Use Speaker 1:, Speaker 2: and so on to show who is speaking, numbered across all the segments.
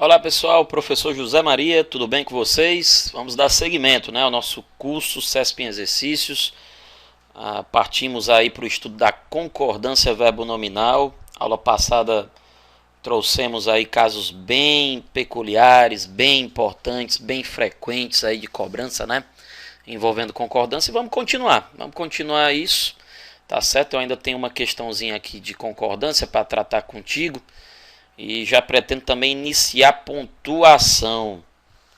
Speaker 1: Olá pessoal, professor José Maria, tudo bem com vocês? Vamos dar seguimento, ao nosso curso CESP em Exercícios. Partimos aí para o estudo da concordância verbo-nominal. Aula passada trouxemos aí casos bem peculiares, bem importantes, bem frequentes aí de cobrança, envolvendo concordância, e vamos continuar isso, tá certo? Eu ainda tenho uma questãozinha aqui de concordância para tratar contigo. E já pretendo também iniciar pontuação,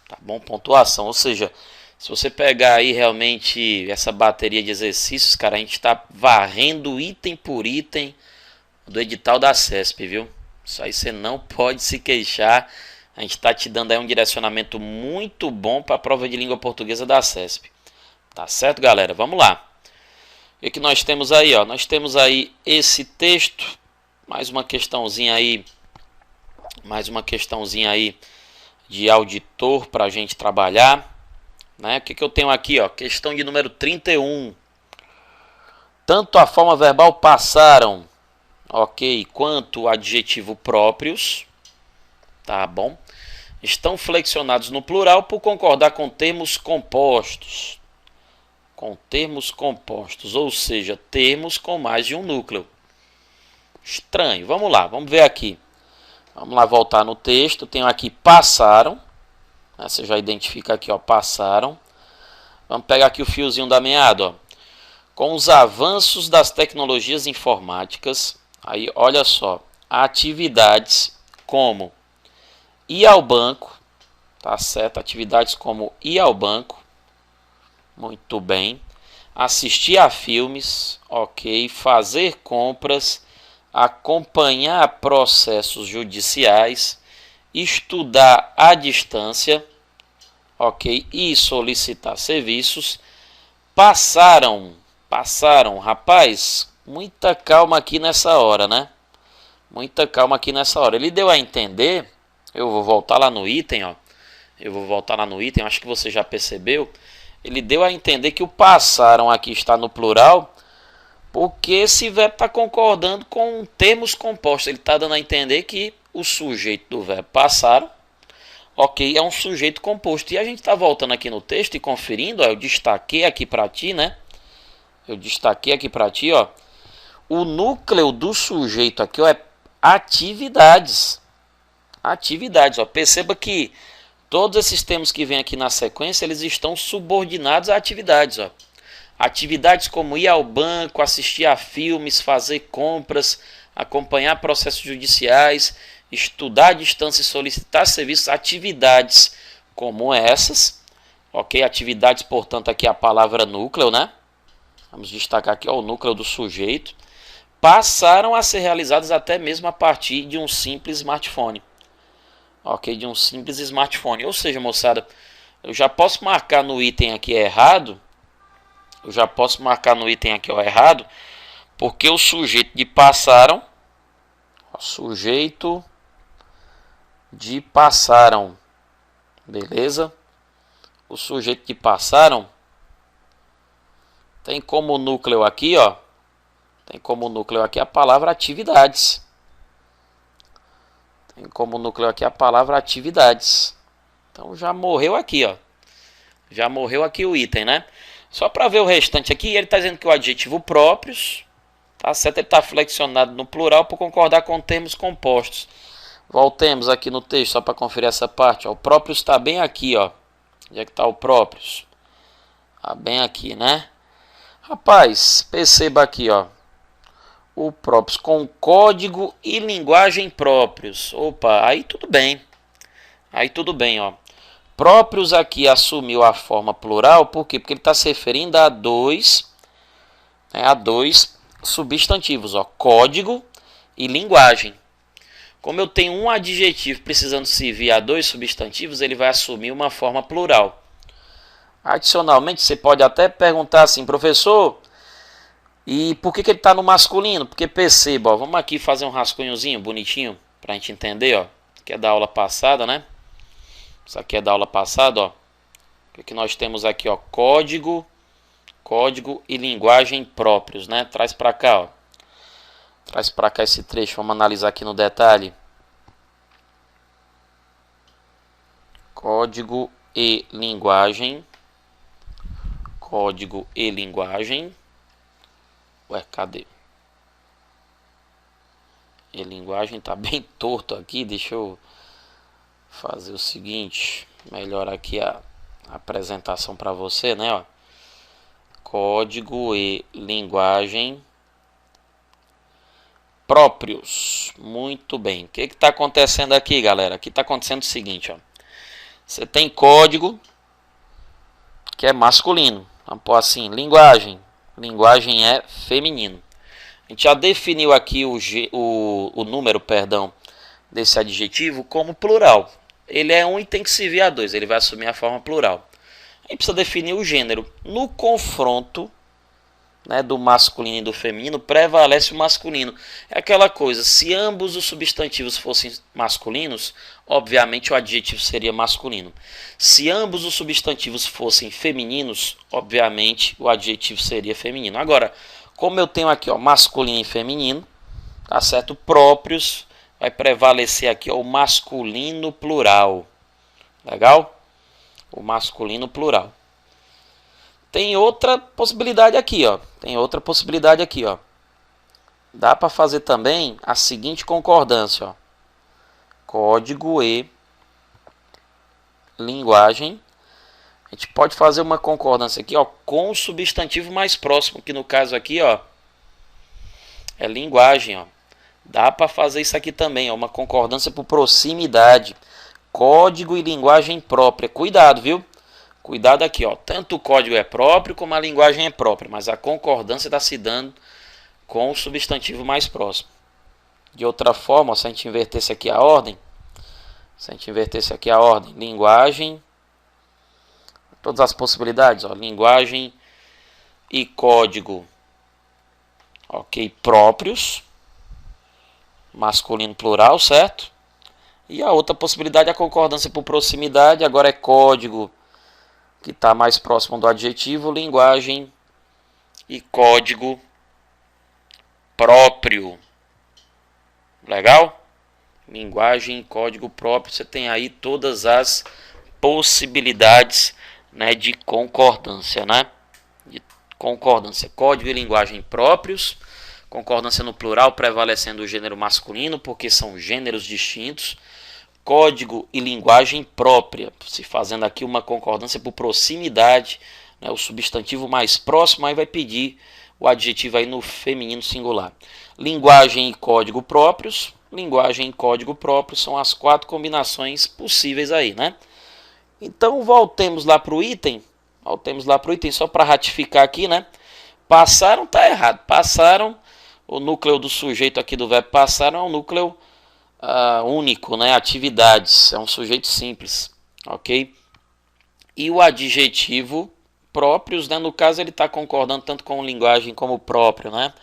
Speaker 1: tá bom? Pontuação, ou seja, se você pegar aí realmente essa bateria de exercícios, cara, a gente está varrendo item por item do edital da CESP, viu? Isso aí você não pode se queixar. A gente está te dando aí um direcionamento muito bom para a prova de língua portuguesa da CESP. Tá certo, galera? Vamos lá. O que nós temos aí, ó? Nós temos aí esse texto, mais uma questãozinha aí de auditor para a gente trabalhar. O que eu tenho aqui? Questão de número 31. Tanto a forma verbal passaram, ok, quanto o adjetivo próprios, tá bom? Estão flexionados no plural por concordar com termos compostos. Com termos compostos, ou seja, termos com mais de um núcleo. Estranho. Vamos lá, vamos ver aqui. Vamos lá voltar no texto. Tenho aqui passaram. Você já identifica aqui, passaram. Vamos pegar aqui o fiozinho da meada. Com os avanços das tecnologias informáticas, aí olha só, atividades como ir ao banco, tá certo? Atividades como ir ao banco, muito bem. Assistir a filmes, ok. Fazer compras, acompanhar processos judiciais, estudar à distância, ok, e solicitar serviços. Passaram, rapaz, muita calma aqui nessa hora, Muita calma aqui nessa hora. Ele deu a entender, eu vou voltar lá no item, acho que você já percebeu. Ele deu a entender que o passaram aqui está no plural, porque esse verbo está concordando com termos compostos. Ele está dando a entender que o sujeito do verbo passaram, ok, é um sujeito composto. E a gente está voltando aqui no texto e conferindo, eu destaquei aqui para ti, O núcleo do sujeito aqui, é atividades. Atividades, Perceba que todos esses termos que vêm aqui na sequência, eles estão subordinados a atividades, Atividades como ir ao banco, assistir a filmes, fazer compras, acompanhar processos judiciais, estudar à distância e solicitar serviços. Atividades como essas, ok? Atividades, portanto, aqui é a palavra núcleo, Vamos destacar aqui o núcleo do sujeito. Passaram a ser realizadas até mesmo a partir de um simples smartphone. Ok? De um simples smartphone. Ou seja, moçada, eu já posso marcar no item aqui errado. Porque o sujeito de passaram, beleza? O sujeito de passaram tem como núcleo aqui, a palavra atividades. Então já morreu aqui, Já morreu aqui o item, Só para ver o restante aqui, ele está dizendo que o adjetivo próprios, tá certo? Ele está flexionado no plural por concordar com termos compostos. Voltemos aqui no texto só para conferir essa parte. O próprios está bem aqui, Onde é que está o próprios? Está bem aqui, Rapaz, perceba aqui, O próprios com código e linguagem próprios. Opa, aí tudo bem. Próprios aqui assumiu a forma plural, por quê? Porque ele está se referindo a dois substantivos, código e linguagem. Como eu tenho um adjetivo precisando servir a dois substantivos, ele vai assumir uma forma plural. Adicionalmente, você pode até perguntar assim, professor, e por que ele está no masculino? Porque perceba, vamos aqui fazer um rascunhozinho bonitinho para a gente entender, que é da aula passada, Isso aqui é da aula passada, O que nós temos aqui, código e linguagem próprios, Traz para cá, Traz para cá esse trecho, vamos analisar aqui no detalhe. Código e linguagem. Código e linguagem. Ué, cadê? E linguagem tá bem torto aqui. Deixa eu fazer o seguinte. Melhorar aqui a apresentação para você, né? Ó. Código e linguagem próprios. Muito bem. O que está acontecendo aqui, galera? Aqui está acontecendo o seguinte, ó. Você tem código que é masculino. Vamos pôr assim, linguagem. Linguagem é feminino. A gente já definiu aqui o número, perdão, desse adjetivo como plural. Ele é um e tem que servir a dois. Ele vai assumir a forma plural. A gente precisa definir o gênero. No confronto, né, do masculino e do feminino, prevalece o masculino. É aquela coisa, se ambos os substantivos fossem masculinos, obviamente o adjetivo seria masculino. Se ambos os substantivos fossem femininos, obviamente o adjetivo seria feminino. Agora, como eu tenho aqui, ó, masculino e feminino, tá certo? Próprios, vai prevalecer aqui, ó, o masculino plural. Legal? O masculino plural. Tem outra possibilidade aqui, ó. Dá para fazer também a seguinte concordância, ó. Código e linguagem. A gente pode fazer uma concordância aqui, ó, com o substantivo mais próximo, que no caso aqui, ó, é linguagem, ó. Dá para fazer isso aqui também, ó, uma concordância por proximidade. Código e linguagem própria. Cuidado, viu? Cuidado aqui, ó. Tanto o código é próprio como a linguagem é própria, mas a concordância está se dando com o substantivo mais próximo. De outra forma, ó, se a gente invertesse aqui a ordem, linguagem, todas as possibilidades, ó, linguagem e código, ok, próprios, masculino plural, certo? E a outra possibilidade é a concordância por proximidade, agora é código que está mais próximo do adjetivo, linguagem e código próprio. Legal? Linguagem e código próprio. Você tem aí todas as possibilidades, né, de concordância, né? De concordância. Código e linguagem próprios. Concordância no plural, prevalecendo o gênero masculino, porque são gêneros distintos. Código e linguagem própria, se fazendo aqui uma concordância por proximidade, né, o substantivo mais próximo aí vai pedir o adjetivo aí no feminino singular. Linguagem e código próprios, são as 4 combinações possíveis aí, né? Então voltemos lá para o item, só para ratificar aqui, né? Passaram, tá errado, passaram, o núcleo do sujeito aqui do verbo passaram é um núcleo único, né? Atividades, é um sujeito simples, ok? E o adjetivo próprios, né? No caso ele está concordando tanto com linguagem como próprio, né?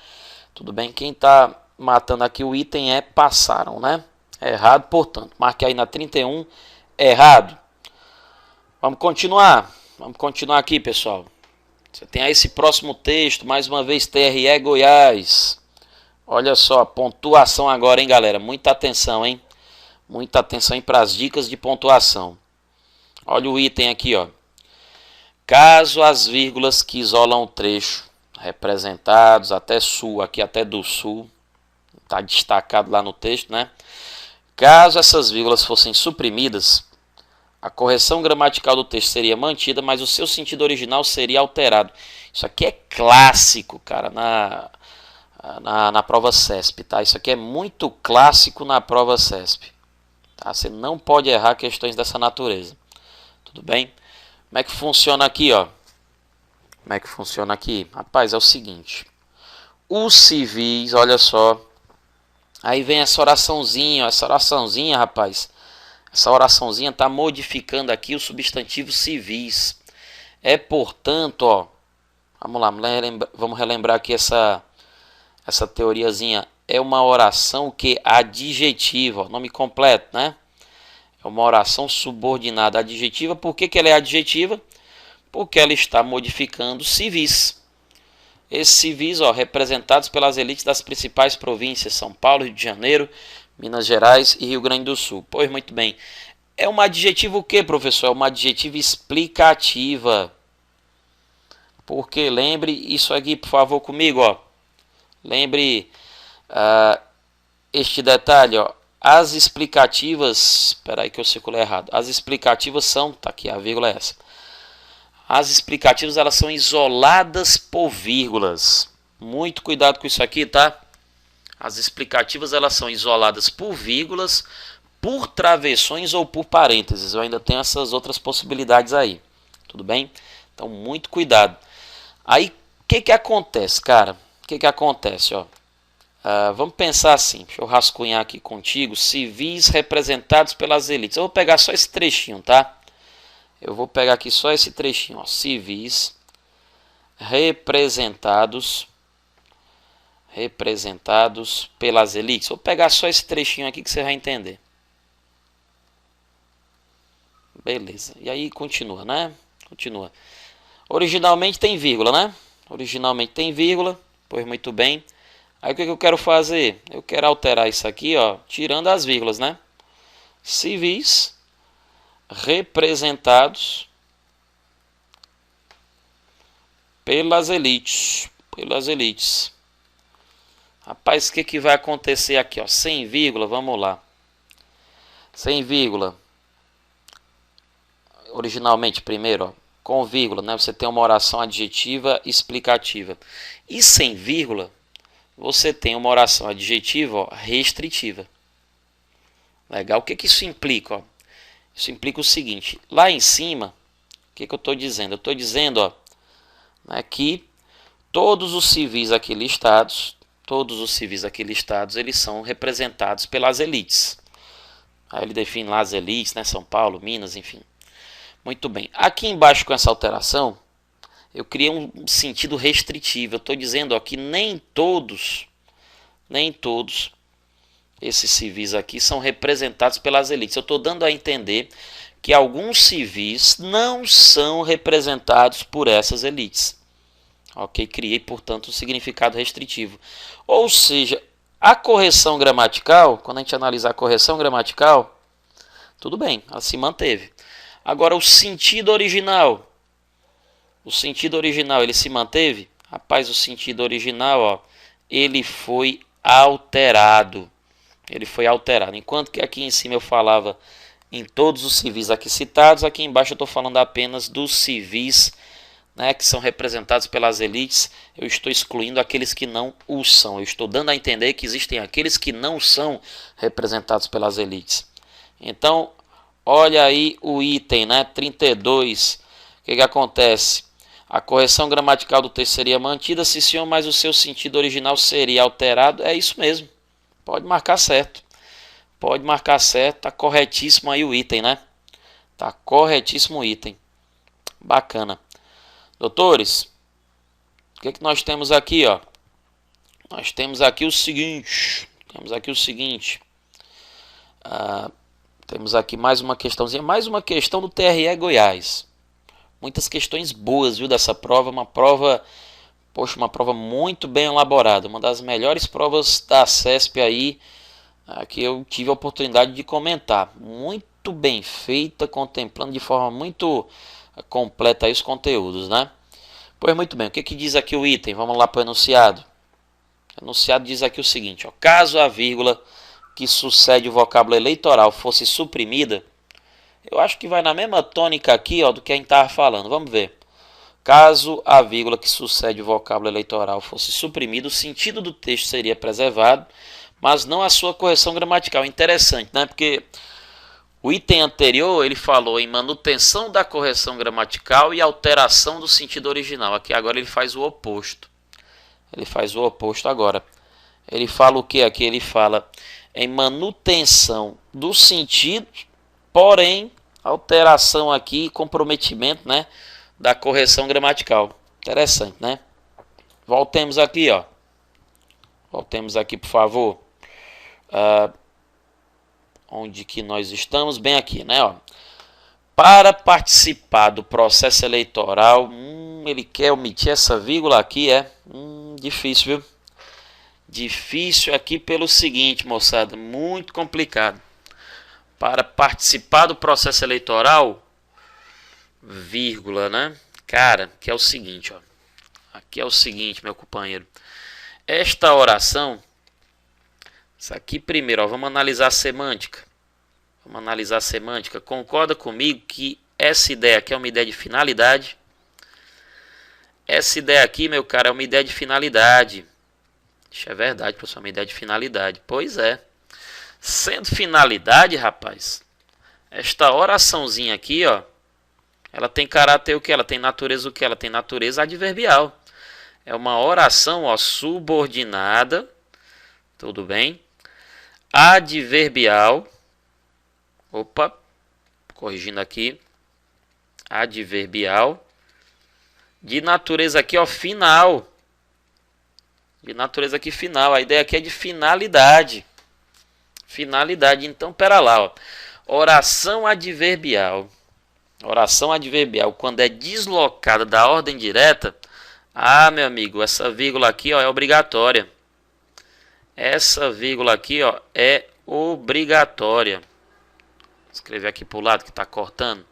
Speaker 1: Tudo bem, quem está matando aqui o item é passaram, né? Errado, portanto, marque aí na 31, errado. Vamos continuar aqui, pessoal. Você tem aí esse próximo texto, mais uma vez, TRE Goiás. Olha só, pontuação agora, hein, galera? Muita atenção, hein? Muita atenção aí para as dicas de pontuação. Olha o item aqui, ó. Caso as vírgulas que isolam o trecho, representados até sul, aqui até do sul, está destacado lá no texto, né? Caso essas vírgulas fossem suprimidas, a correção gramatical do texto seria mantida, mas o seu sentido original seria alterado. Isso aqui é clássico, cara, na prova CESP, tá? Isso aqui é muito clássico na prova CESP, tá? Você não pode errar questões dessa natureza, tudo bem? Como é que funciona aqui, ó? Rapaz, é o seguinte. Os civis, olha só. Aí vem essa oraçãozinha, rapaz. Essa oraçãozinha está modificando aqui o substantivo civis. É, portanto, ó. Vamos lá, vamos relembrar aqui essa teoriazinha. É uma oração que adjetiva, ó, nome completo, né? É uma oração subordinada adjetiva. Por que ela é adjetiva? Porque ela está modificando civis. Esses civis, ó, representados pelas elites das principais províncias, São Paulo, Rio de Janeiro, Minas Gerais e Rio Grande do Sul. Pois muito bem, É uma adjetiva o que, professor? É uma adjetiva explicativa. Porque lembre isso aqui, por favor, comigo, ó. Lembre este detalhe, ó. As explicativas, espera aí que eu circulei errado. As explicativas são, tá aqui, a vírgula é essa. As explicativas, elas são isoladas por vírgulas. Muito cuidado com isso aqui, tá? As explicativas, elas são isoladas por vírgulas, por travessões ou por parênteses. Eu ainda tenho essas outras possibilidades aí. Tudo bem? Então, muito cuidado. Aí, o que acontece, cara? O que acontece, ó? Vamos pensar assim, deixa eu rascunhar aqui contigo, civis representados pelas elites. Eu vou pegar só esse trechinho, tá? Eu vou pegar aqui só esse trechinho, ó. Civis representados pelas elites. Vou pegar só esse trechinho aqui que você vai entender. Beleza, e aí continua, né? Continua. Originalmente tem vírgula, né? Originalmente tem vírgula, pois muito bem. Aí o que eu quero fazer? Eu quero alterar isso aqui, ó, tirando as vírgulas, né? Civis representados pelas elites. Pelas elites. Rapaz, o que vai acontecer aqui, ó? Sem vírgula, vamos lá. Sem vírgula. Originalmente, primeiro, ó, com vírgula, né? Você tem uma oração adjetiva explicativa. E sem vírgula, você tem uma oração adjetiva, ó, restritiva. Legal? O que isso implica? Ó? Isso implica o seguinte. Lá em cima, o que eu estou dizendo? Eu estou dizendo, ó, né, que todos os civis aqui listados, eles são representados pelas elites. Aí ele define lá as elites, né? São Paulo, Minas, enfim. Muito bem. Aqui embaixo com essa alteração, eu criei um sentido restritivo. Eu estou dizendo, ó, que nem todos esses civis aqui são representados pelas elites. Eu estou dando a entender que alguns civis não são representados por essas elites. Ok? Criei, portanto, um significado restritivo. Ou seja, a correção gramatical, quando a gente analisar a correção gramatical, tudo bem, ela se manteve. Agora, o sentido original, ele se manteve? Rapaz, o sentido original, ó, ele foi alterado. Enquanto que aqui em cima eu falava em todos os civis aqui citados, aqui embaixo eu estou falando apenas dos civis, né, que são representados pelas elites. Eu estou excluindo aqueles que não o são. Eu estou dando a entender que existem aqueles que não são representados pelas elites. Então, olha aí o item, né, 32. O que acontece? A correção gramatical do texto seria mantida, se sim, mas o seu sentido original seria alterado. É isso mesmo. Pode marcar certo. Tá corretíssimo aí o item, né? Tá corretíssimo o item. Bacana. Doutores, o que nós temos aqui, ó? Nós temos aqui o seguinte. Temos aqui mais uma questãozinha. Mais uma questão do TRE Goiás. Muitas questões boas, viu, dessa prova. Uma prova muito bem elaborada. Uma das melhores provas da CESP aí, que eu tive a oportunidade de comentar. Muito bem feita, contemplando de forma muito completa aí os conteúdos, né? Pois muito bem, o que diz aqui o item? Vamos lá para o enunciado. O enunciado diz aqui o seguinte, ó, caso a vírgula que sucede o vocábulo eleitoral fosse suprimida, eu acho que vai na mesma tônica aqui, ó, do que a gente estava falando. Vamos ver. Caso a vírgula que sucede o vocábulo eleitoral fosse suprimida, o sentido do texto seria preservado, mas não a sua correção gramatical. Interessante, né? Porque o item anterior ele falou em manutenção da correção gramatical e alteração do sentido original. Aqui agora ele faz o oposto. Agora. Ele fala o que aqui? Ele fala em manutenção do sentido, porém alteração aqui, comprometimento, né, da correção gramatical. Interessante, né? Voltemos aqui, ó. Voltemos aqui, por favor. Onde que nós estamos? Bem aqui, né? Ó. Para participar do processo eleitoral, ele quer omitir essa vírgula aqui, difícil, viu? Difícil aqui pelo seguinte, moçada, muito complicado. para participar do processo eleitoral, vírgula, né? Cara, que é o seguinte, ó. Aqui é o seguinte, meu companheiro. Esta oração, isso aqui primeiro, ó, vamos analisar a semântica. Vamos analisar a semântica. Concorda comigo que essa ideia aqui é uma ideia de finalidade? Essa ideia aqui, meu cara, é uma ideia de finalidade. Isso é verdade, professor, é uma ideia de finalidade. Pois é. Sendo finalidade, rapaz, esta oraçãozinha aqui, ó, ela tem caráter o que? Ela tem natureza o que? Ela tem natureza adverbial. É uma oração, ó, subordinada, tudo bem? Adverbial. Opa, corrigindo aqui. Adverbial. De natureza aqui, ó, final. De natureza aqui final. A ideia aqui é de finalidade. Finalidade. Então, pera lá, ó. Oração adverbial. Oração adverbial, quando é deslocada da ordem direta, ah, meu amigo, essa vírgula aqui, ó, é obrigatória. Essa vírgula aqui, ó, é obrigatória. Vou escrever aqui pro lado que está cortando.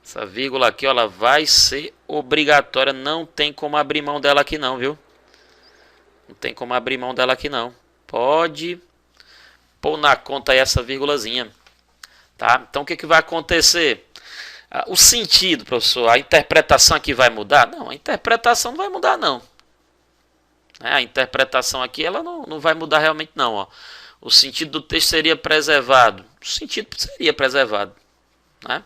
Speaker 1: Essa vírgula aqui, ó, ela vai ser obrigatória. Não tem como abrir mão dela aqui não, viu? Não tem como abrir mão dela aqui não. Pode pôr na conta aí essa vírgulazinha. Tá? Então o que vai acontecer? O sentido, professor, a interpretação aqui vai mudar? Não, a interpretação não vai mudar não. A interpretação aqui ela não vai mudar realmente não. Ó. O sentido do texto seria preservado. O sentido seria preservado. Né?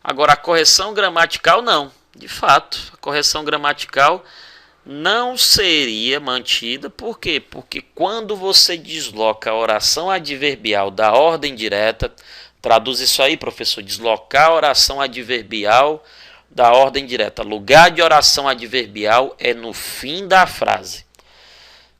Speaker 1: Agora a correção gramatical não. De fato, a correção gramatical não seria mantida. Por quê? Porque quando você desloca a oração adverbial da ordem direta, traduz isso aí, professor, deslocar a oração adverbial da ordem direta. Lugar de oração adverbial é no fim da frase.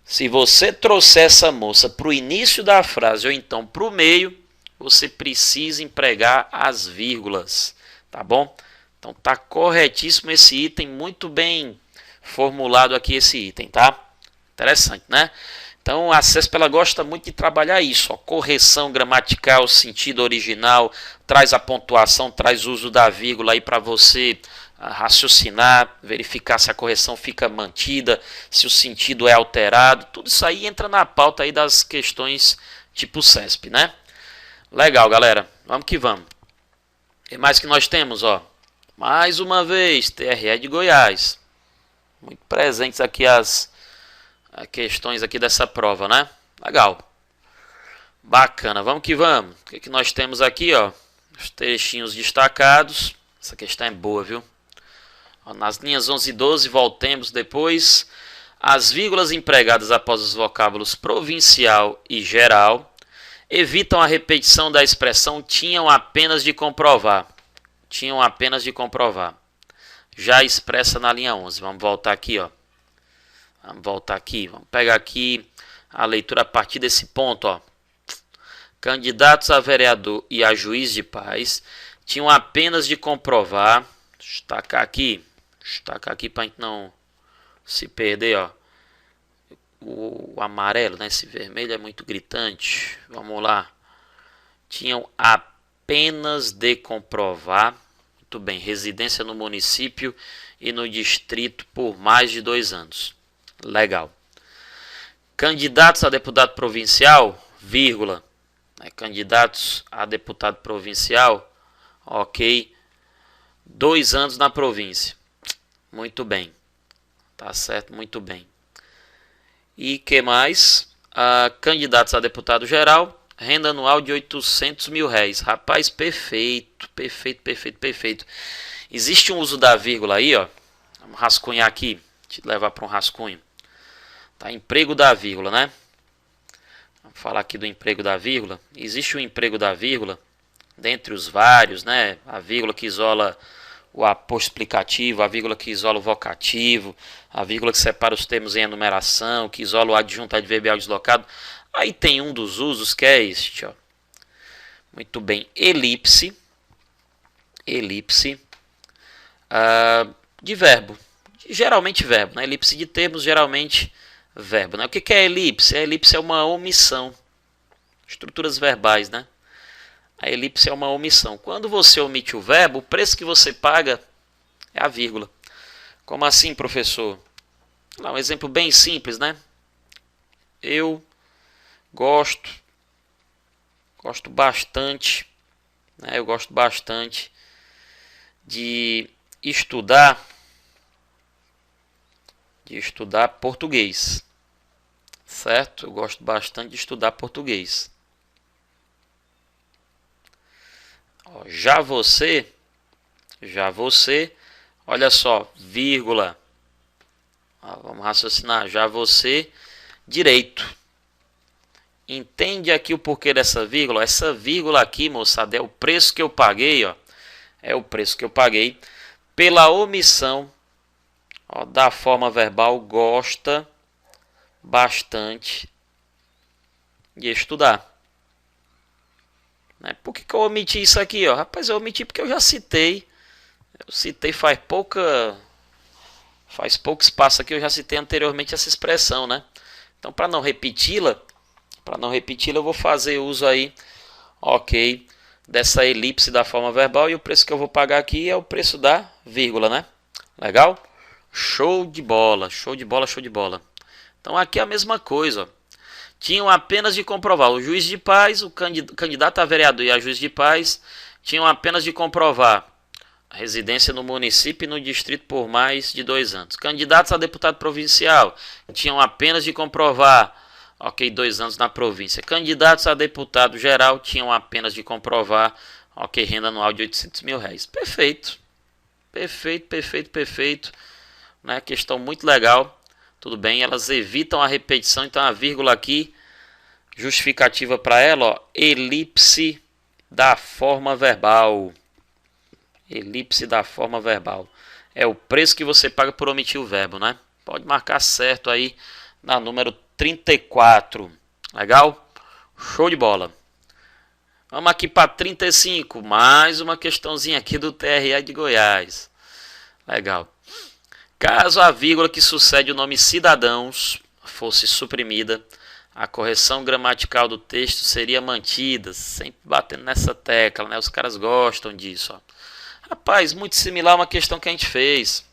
Speaker 1: Se você trouxer essa moça para o início da frase ou então para o meio, você precisa empregar as vírgulas, tá bom? Então tá corretíssimo esse item, muito bem formulado aqui esse item, tá? Interessante, né? Então a CESP ela gosta muito de trabalhar isso, ó, correção gramatical, sentido original, traz a pontuação, traz o uso da vírgula aí para você raciocinar, verificar se a correção fica mantida, se o sentido é alterado, tudo isso aí entra na pauta aí das questões tipo CESP, né? Legal, galera, vamos que vamos. E mais que nós temos, ó, mais uma vez, TRE de Goiás, muito presentes aqui as questões aqui dessa prova, né? Legal. Bacana, vamos que vamos. O que nós temos aqui, ó? Os trechinhos destacados. Essa questão é boa, viu? Ó, nas linhas 11 e 12, voltemos depois. As vírgulas empregadas após os vocábulos provincial e geral evitam a repetição da expressão tinham apenas de comprovar. Tinham apenas de comprovar. Já expressa na linha 11. Vamos voltar aqui, ó. Vamos voltar aqui, vamos pegar aqui a leitura a partir desse ponto, ó. Candidatos a vereador e a juiz de paz tinham apenas de comprovar, destacar aqui para a gente não se perder, ó. O amarelo, né? Esse vermelho é muito gritante. Vamos lá. Tinham apenas de comprovar, muito bem, residência no município e no distrito por mais de 2 anos. Legal. Candidatos a deputado provincial, vírgula. Candidatos a deputado provincial, ok. 2 anos na província. Muito bem. Tá certo, muito bem. E que mais? Candidatos a deputado geral, renda anual de R$800 mil. Rapaz, perfeito, perfeito, perfeito, perfeito. Existe um uso da vírgula aí, ó. Vamos rascunhar aqui. Te levar para um rascunho. Tá, emprego da vírgula, né? Vamos falar aqui do emprego da vírgula. Existe o emprego da vírgula, dentre os vários, né? A vírgula que isola o aposto explicativo, a vírgula que isola o vocativo, a vírgula que separa os termos em enumeração, que isola o adjunto adverbial deslocado. Aí tem um dos usos que é este, ó. Muito bem, elipse. Elipse de verbo. Geralmente verbo, né? Elipse de termos, geralmente verbo, né? O que é elipse? A elipse é uma omissão. Estruturas verbais, né? A elipse é uma omissão. Quando você omite o verbo, o preço que você paga é a vírgula. Como assim, professor? Um exemplo bem simples, né? Eu gosto bastante, né? Eu gosto bastante de estudar português, certo? Eu gosto bastante de estudar português. Já você, olha só, vírgula. Vamos raciocinar. Já você, direito. Entende aqui o porquê dessa vírgula? Essa vírgula aqui, moçada, é o preço que eu paguei, ó. É o preço que eu paguei pela omissão, ó, da forma verbal gosta bastante de estudar. Né? Por que eu omiti isso aqui? Ó? Rapaz, eu omiti porque eu já citei. Eu citei faz pouco espaço aqui, eu já citei anteriormente essa expressão, né? Então, para não repeti-la, eu vou fazer uso aí, ok, dessa elipse da forma verbal, e o preço que eu vou pagar aqui é o preço da vírgula, né? Legal? Show de bola, show de bola, show de bola. Então aqui é a mesma coisa, ó. Tinham apenas de comprovar, o juiz de paz, o candidato a vereador e a juiz de paz tinham apenas de comprovar a residência no município e no distrito por mais de 2 anos. Candidatos a deputado provincial tinham apenas de comprovar, ok, 2 anos na província. Candidatos a deputado geral tinham apenas de comprovar, ok, renda anual de R$800 mil. Perfeito, perfeito, perfeito, perfeito. Né? Questão muito legal. Tudo bem, elas evitam a repetição, então a vírgula aqui, justificativa para ela, ó, elipse da forma verbal. Elipse da forma verbal. É o preço que você paga por omitir o verbo, né? Pode marcar certo aí na número 34. Legal? Show de bola. Vamos aqui para 35. Mais uma questãozinha aqui do TRE de Goiás. Legal. Caso a vírgula que sucede o nome cidadãos fosse suprimida, a correção gramatical do texto seria mantida. Sempre batendo nessa tecla, né? Os caras gostam disso, ó. Rapaz, muito similar a uma questão que a gente fez.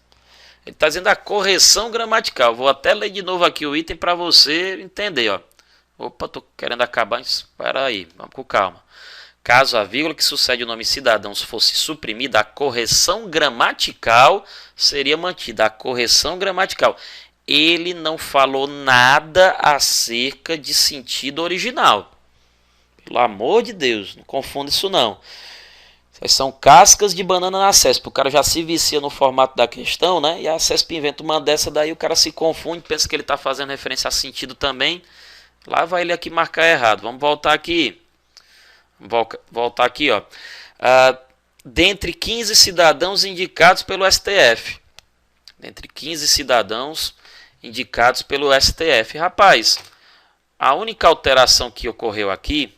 Speaker 1: Ele está dizendo a correção gramatical. Vou até ler de novo aqui o item para você entender, ó. Opa, tô querendo acabar. Espera aí, vamos com calma. Caso a vírgula que sucede o nome cidadãos fosse suprimida, a correção gramatical seria mantida. A correção gramatical. Ele não falou nada acerca de sentido original. Pelo amor de Deus, não confunda isso não. Essas são cascas de banana na CESP. O cara já se vicia no formato da questão, né? E a CESP inventa uma dessa daí, o cara se confunde, pensa que ele está fazendo referência a sentido também. Lá vai ele aqui marcar errado. Vamos voltar aqui. Voltar aqui, ó. Dentre 15 cidadãos indicados pelo STF. Dentre 15 cidadãos indicados pelo STF. Rapaz, a única alteração que ocorreu aqui...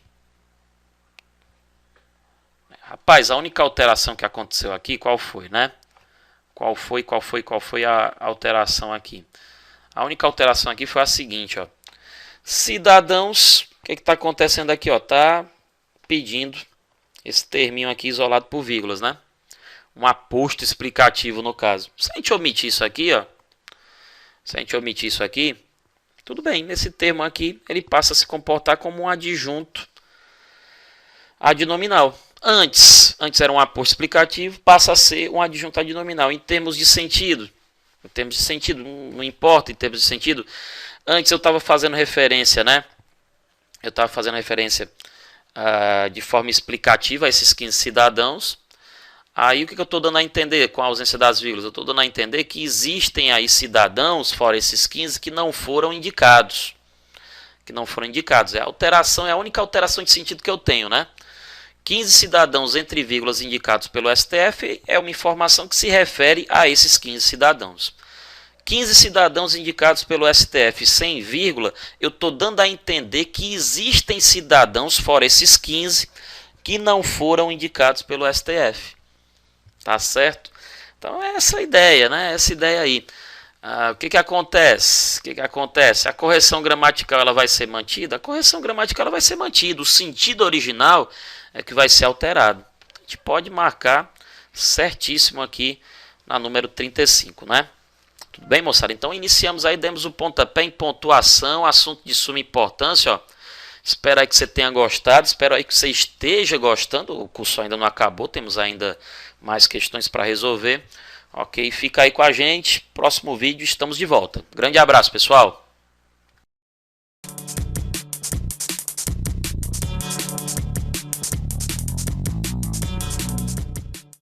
Speaker 1: Rapaz, a única alteração que aconteceu aqui, qual foi, né? Qual foi a alteração aqui? A única alteração aqui foi a seguinte, ó. Cidadãos, o que está acontecendo aqui, ó? Tá pedindo esse terminho aqui isolado por vírgulas, né? Um aposto explicativo no caso. Se a gente omitir isso aqui, ó. Se a gente omitir isso aqui, tudo bem. Nesse termo aqui, ele passa a se comportar como um adjunto adnominal. Antes era um aposto explicativo, passa a ser um adjunto adnominal. Em termos de sentido, não importa em termos de sentido. Antes eu estava fazendo referência, né? Eu estava fazendo referência de forma explicativa a esses 15 cidadãos. Aí o que eu estou dando a entender com a ausência das vírgulas? Eu estou dando a entender que existem aí cidadãos, fora esses 15, que não foram indicados. A alteração é a única alteração de sentido que eu tenho, né? 15 cidadãos entre vírgulas indicados pelo STF é uma informação que se refere a esses 15 cidadãos. 15 cidadãos indicados pelo STF sem vírgula, eu estou dando a entender que existem cidadãos, fora esses 15, que não foram indicados pelo STF. Tá certo? Então é essa ideia, né? Essa ideia aí. O que que acontece? O que que acontece? A correção gramatical ela vai ser mantida? A correção gramatical ela vai ser mantida. O sentido original é que vai ser alterado. A gente pode marcar certíssimo aqui na número 35, né? Tudo bem, moçada? Então iniciamos aí, demos o pontapé em pontuação, assunto de suma importância, ó. Espero aí que você tenha gostado, espero aí que você esteja gostando. O curso ainda não acabou, temos ainda mais questões para resolver. Ok, fica aí com a gente. Próximo vídeo estamos de volta. Grande abraço, pessoal.